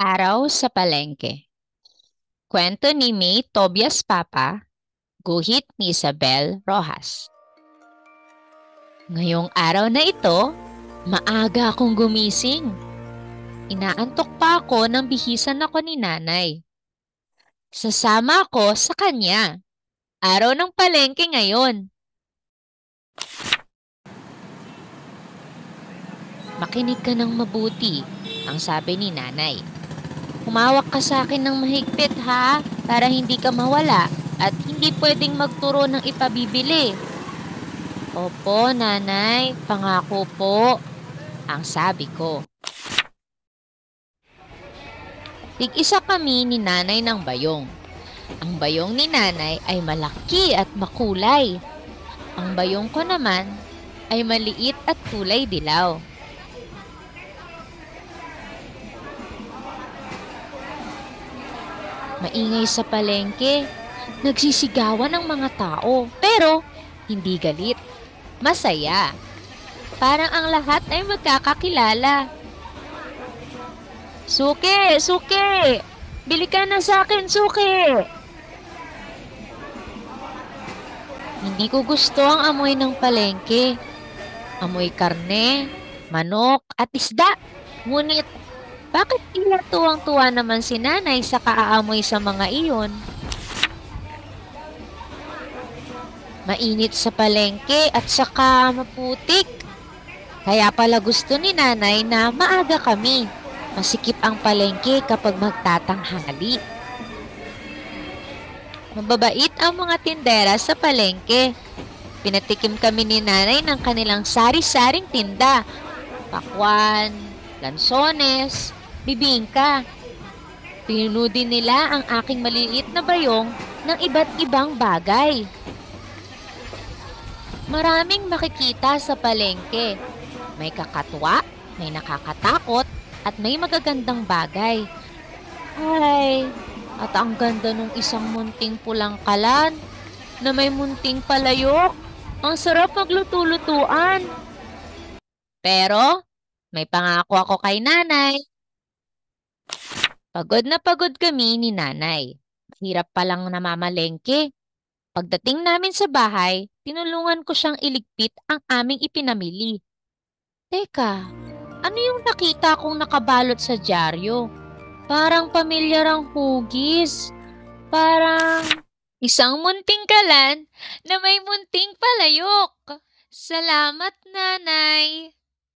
Araw sa palengke. Kwento ni May Tobias Papa, guhit ni Isabel Rojas. Ngayong araw na ito, maaga akong gumising. Inaantok pa ako nang bihisan ako ni nanay. Sasama ako sa kanya. Araw ng palengke ngayon. Makinig ka ng mabuti, ang sabi ni nanay. Humawak ka sa akin ng mahigpit ha, para hindi ka mawala at hindi pwedeng magturo ng ipabibili. Opo, nanay, pangako po, ang sabi ko. Tig-isa kami ni nanay ng bayong. Ang bayong ni nanay ay malaki at makulay. Ang bayong ko naman ay maliit at kulay dilaw. Maingay sa palengke, nagsisigawan ang mga tao, pero hindi galit, masaya. Parang ang lahat ay magkakakilala. Suki! Suki! Bili ka na sa akin, Suki! Hindi ko gusto ang amoy ng palengke. Amoy karne, manok at isda. Ngunit bakit tila tuwang-tuwa naman si nanay sa kaaamoy sa mga iyon? Mainit sa palengke at saka maputik. Kaya pala gusto ni nanay na maaga kami. Masikip ang palengke kapag magtatanghali. Mababait ang mga tindera sa palengke. Pinatikim kami ni nanay ng kanilang sari-saring tinda. Pakwan, lansones, bibingka. Pinuno din nila ang aking maliliit na bayong ng iba't ibang bagay. Maraming makikita sa palengke. May kakatwa, may nakakatakot, at may magagandang bagay. Ay, at ang ganda nung isang munting pulang kalan na may munting palayok. Ang sarap magluto-lutuan. Pero, may pangako ako kay nanay. Pagod na pagod kami ni nanay. Hirap palang namamalengke. Pagdating namin sa bahay, tinulungan ko siyang iligpit ang aming ipinamili. Teka, ano yung nakita kong nakabalot sa dyaryo? Parang pamilyar ang hugis. Parang isang munting kalan na may munting palayok. Salamat, nanay.